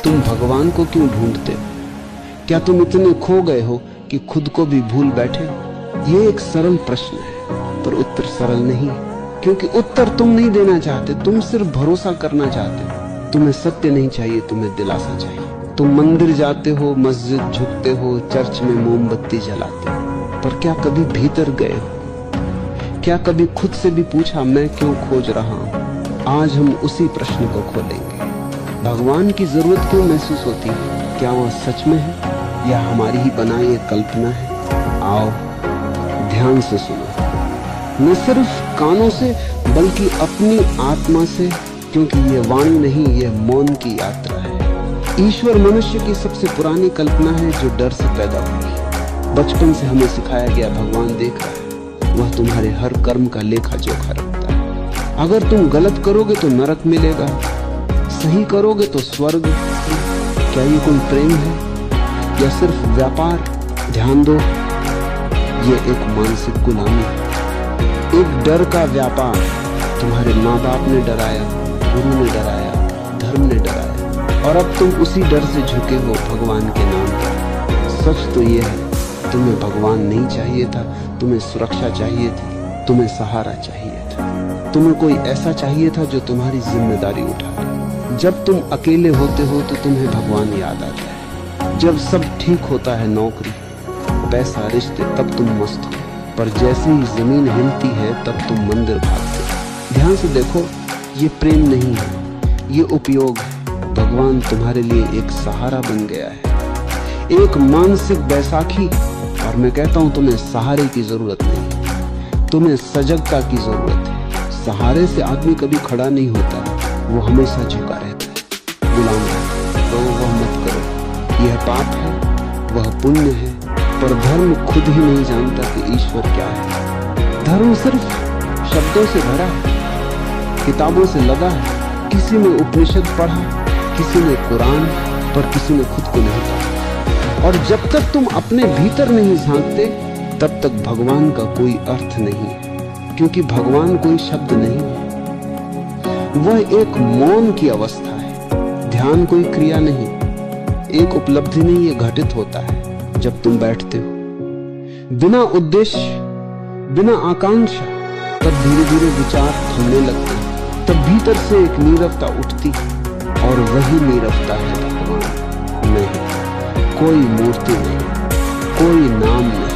तुम भगवान को क्यों ढूंढते हो? क्या तुम इतने खो गए हो कि खुद को भी भूल बैठे हो? ये एक सरल प्रश्न है, पर उत्तर सरल नहीं, क्योंकि उत्तर तुम नहीं देना चाहते, तुम सिर्फ भरोसा करना चाहते हो। तुम्हें सत्य नहीं चाहिए, तुम्हें दिलासा चाहिए। तुम मंदिर जाते हो, मस्जिद झुकते हो, चर्च में मोमबत्ती जलाते हो, पर क्या कभी भीतर गए हो? क्या कभी खुद से भी पूछा, मैं क्यों खोज रहा हूं? आज हम उसी प्रश्न को खोलेंगे। भगवान की जरूरत क्यों महसूस होती है? क्या वह सच में है या हमारी ही बनाई एक कल्पना है? आओ ध्यान से सुनो, न सिर्फ कानों से बल्कि अपनी आत्मा से, क्योंकि ये वाणी नहीं, ये मौन की यात्रा है। ईश्वर मनुष्य की सबसे पुरानी कल्पना है जो डर से पैदा हुई। बचपन से हमें सिखाया गया भगवान देख रहा है, वह तुम्हारे हर कर्म का लेखा जोखा रखता है। अगर तुम गलत करोगे तो नरक मिलेगा, सही करोगे तो स्वर्ग। क्या ये कोई प्रेम है या सिर्फ व्यापार? ध्यान दो, ये एक मानसिक गुलामी है, एक डर का व्यापार। तुम्हारे माँ बाप ने डराया, गुरु ने डराया, धर्म ने डराया, और अब तुम उसी डर से झुके हो भगवान के नाम पर। सच तो ये है, तुम्हें भगवान नहीं चाहिए था, तुम्हें सुरक्षा चाहिए थी, तुम्हें सहारा चाहिए था, तुम्हें कोई ऐसा चाहिए था जो तुम्हारी जिम्मेदारी उठा ले। जब तुम अकेले होते हो तो तुम्हें भगवान याद आता है। जब सब ठीक होता है, नौकरी, पैसा, रिश्ते, तब तुम मस्त हो, पर जैसे ही जमीन हिलती है तब तुम मंदिर भागते हो। ध्यान से देखो, ये प्रेम नहीं है, ये उपयोग है। भगवान तुम्हारे लिए एक सहारा बन गया है, एक मानसिक बैसाखी। और मैं कहता हूं, तुम्हें सहारे की जरूरत नहीं, तुम्हें सजगता की जरूरत है। सहारे से आदमी कभी खड़ा नहीं होता, वो हमेशा झुका रहता है। गुलाम है तो वह मत करो, यह पाप है, वह पुण्य है। पर धर्म खुद ही नहीं जानता कि ईश्वर क्या है। धर्म सिर्फ शब्दों से भरा है, किताबों से लगा है। किसी ने उपनिषद पढ़ा, किसी ने कुरान, पर किसी ने खुद को नहीं पढ़ा। और जब तक तुम अपने भीतर नहीं झांकते, तब तक भगवान का कोई अर्थ नहीं है, क्योंकि भगवान कोई शब्द नहीं है, वह एक मौन की अवस्था है। ध्यान कोई क्रिया नहीं, एक उपलब्धि नहीं, ये घटित होता है जब तुम बैठते हो बिना उद्देश्य, बिना आकांक्षा। तब धीरे धीरे विचार थमने लगते हैं, तब भीतर से एक नीरवता उठती है, और वही नीरवता है भगवान। नहीं, कोई मूर्ति नहीं, कोई नाम नहीं,